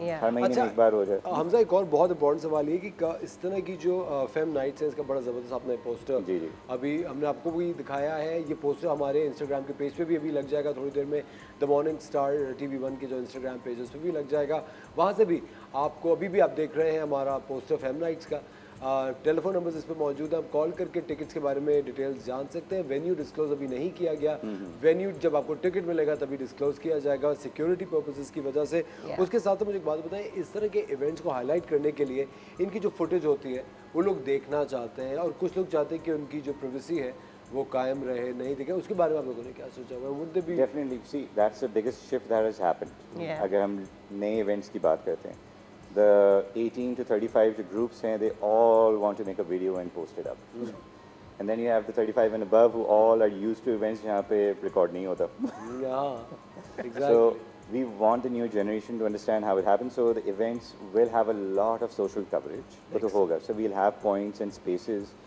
हर महीने में एक बार हो जाए। हमजा एक और बहुत इंपॉर्टेंट सवाल ये कि इस तरह की जो फेम नाइट्स है इसका बड़ा ज़बरदस्त आपने पोस्टर जी जी अभी हमने आपको भी दिखाया है, ये पोस्टर हमारे इंस्टाग्राम के पेज पे भी अभी लग जाएगा थोड़ी देर में, द मॉर्निंग स्टार TV1 के जो इंस्टाग्राम पेज है उस पर भी लग जाएगा, वहाँ से भी आपको अभी भी आप देख रहे हैं हमारा पोस्टर फेम नाइट्स का। टेलीफोन नंबर्स इस पर मौजूद है, आप कॉल करके टिकट्स के बारे में डिटेल्स जान सकते हैं। वेन्यू डिस्क्लोज अभी नहीं किया गया, वेन्यू जब आपको टिकट मिलेगा तभी डिस्क्लोज किया जाएगा सिक्योरिटी पर्पसेस की वजह से। उसके साथ तो मुझे एक बात बताएं, इस तरह के इवेंट्स को हाईलाइट करने के लिए इनकी जो फुटेज होती है वो लोग देखना चाहते हैं और कुछ लोग चाहते हैं कि उनकी जो प्राइवेसी है वो कायम रहे, नहीं दिखे, उसके बारे में आप लोगों ने क्या सोचा हुआ? Would they be definitely see that's the biggest shift that has happened. अगर हम नए इवेंट्स की बात करते हैं, the 18 to 35 जो groups हैं, they all want to make a video and post it up. And then you have the 35 and above who all are used to events जहाँ पे record नहीं होता. Yeah, exactly. So we want the new generation to understand how it happens. So the events will have a lot of social coverage. वो तो होगा. So we'll have points and spaces.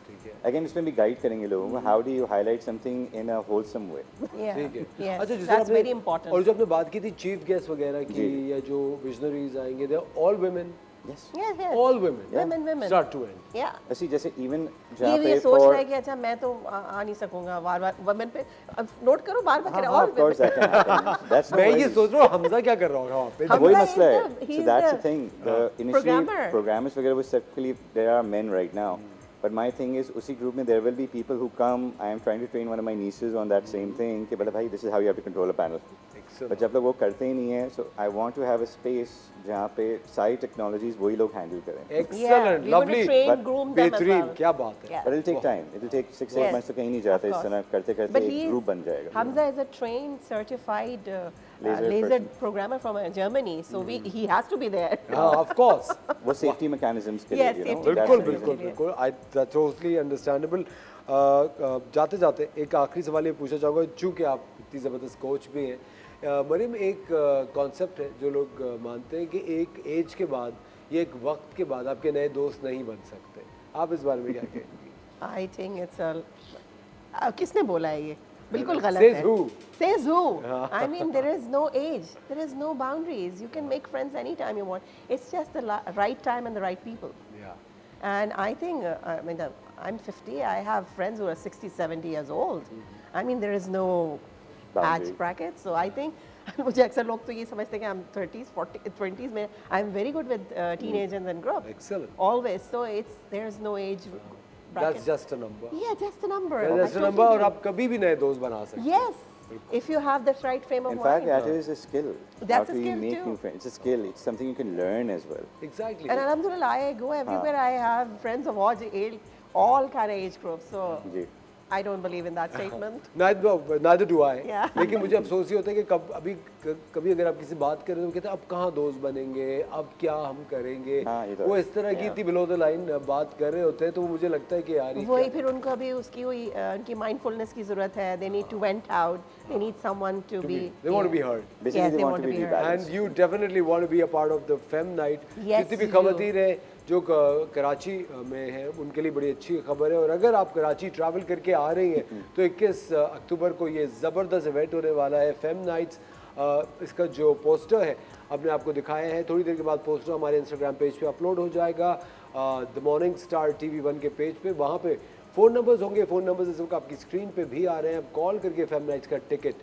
Again इसमें भी guide करेंगे लोगों को. How do you highlight something in a wholesome way? ठीक है। Yes, अच्छा, जिस that's आपने very important. और जो आपने बात की थी चीफ गेस्ट वगैरह की या जो विजनरीज आएंगे, they are all women. Yes. Yes, yes. All women. Women. Start to end. Yeah. ऐसी जैसे even जहाँ ये पे सोच for रहा है कि अच्छा मैं तो आ नहीं सकूंगा बार-बार वुमेन पे, अब नोट करो बार-बार कह रहा हाँ, और of course that can happen. That's no मैं ये worries. सोच रहा हूँ हमजा क्या कर रहा होगा वहाँ पे। वही Hamza मसला is है. the- he So is that's the the thing. The initially programmer. programmers वगैरह वो certainly there are men right now. But my thing is उसी group में there will be people who come. I am trying to train one of my nieces on that same thing कि बड़ा भाई this is how you have to control a panel. But जब लोग वो करते ही नहीं है, so I want to have a space जहाँ पे सारी technologies वही लोग handle करें. Excellent, we're going to lovely, train, groom them as बेहतरीन, well. क्या बात है। Yeah. But it'll take time. It'll take 6-8 Yes, months तो कहीं नहीं जाता of इस तरह करते But करते he एक is- group बन जाएगा. Hamza is a trained, certified Laser laser person. programmer from Germany, so he has to be there. हाँ, of course. वो safety mechanisms के Yes, लिए, you know. safety that's बिल्कुल the reason. बिल्कुल बिल्कुल, आई टोटली अंडरस्टैंडेबल। जाते जाते एक आखिरी सवाल ये पूछना चाहूँगा, चूँकि आप इतनी ज़बरदस्त कोच भी हैं, मरीम, एक कॉन्सेप्ट है जो लोग मानते हैं कि एक एज के बाद या एक वक्त के बाद आपके नए दोस्त नहीं बन सकते, आप इस बारे में क्या कहेंगी? I think it's a किसने बोला है ये? बिल्कुल गलत Says है. who? Says who? I mean, there is no age, there is no boundaries. You can make friends anytime you want. It's just the right time and the right people. Yeah. And I think, I mean, I'm 50. I have friends who are 60, 70 years old. I mean, there is no Boundary. age bracket. So I think, मुझे अक्सर लोग तो ये समझते हैं कि I'm 30s, 40s, 20s में I'm very good with teenagers and group. Excellent. Always. So there's no age bracket. That's just a number. Yeah, just a number. That's I a number, totally और agree. आप कभी भी नए दोस्त बना सकते हैं। Yes, if you have the right frame of In fact, mind. that is a skill. That's how a to skill make too. new friends. It's a skill. It's something you can learn as well. Exactly. And alhamdulillah, I go everywhere. I have friends of all kind of age groups. So ji. I don't believe in that statement. Neither do I. Yeah. लेकिन मुझे अफसोस ये होता है कि कभी अगर आप किसी बात कर रहे हो तो कहते हैं अब कहाँ दोस्त बनेंगे, अब क्या हम करेंगे, हाँ, ये तो वो है। इस तरह की इतनी बिलो द लाइन बात कर रहे होते हैं, तो मुझे लगता है कि यार ये वही फिर उनको अभी उसकी वही उनकी mindfulness की ज़रूरत है. They need to vent out. They need someone to be. they want to be heard. Basically, Yes, they want to be heard. rebalanced. And you definitely want to be a part of the Femme night. Yes, जितनी भी you खवातीन हैं जो कराची में हैं उनके लिए बड़ी अच्छी खबर है, और अगर आप कराची ट्रैवल करके आ रही हैं तो 21 अक्टूबर को ये ज़बरदस्त इवेंट होने वाला है फेम नाइट्स। इसका जो पोस्टर है हमने आपको दिखाया है, थोड़ी देर के बाद पोस्टर हमारे इंस्टाग्राम पेज पे अपलोड हो जाएगा, द मॉर्निंग स्टार TV1 के पेज पे। वहाँ पे फ़ोन नंबर्स होंगे, फ़ोन नंबर्स इस वक्त आपकी स्क्रीन पे भी आ रहे हैं, आप कॉल करके फेम नाइट्स का टिकट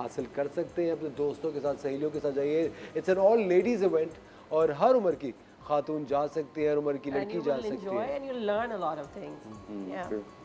हासिल कर सकते हैं। अपने दोस्तों के साथ, सहेलियों के साथ जाइए। It's an all ladies event और हर उम्र की खातून जा सकती है, हर उम्र की And लड़की you जा will सकती enjoy है। and you'll learn a lot of things. Yeah. True.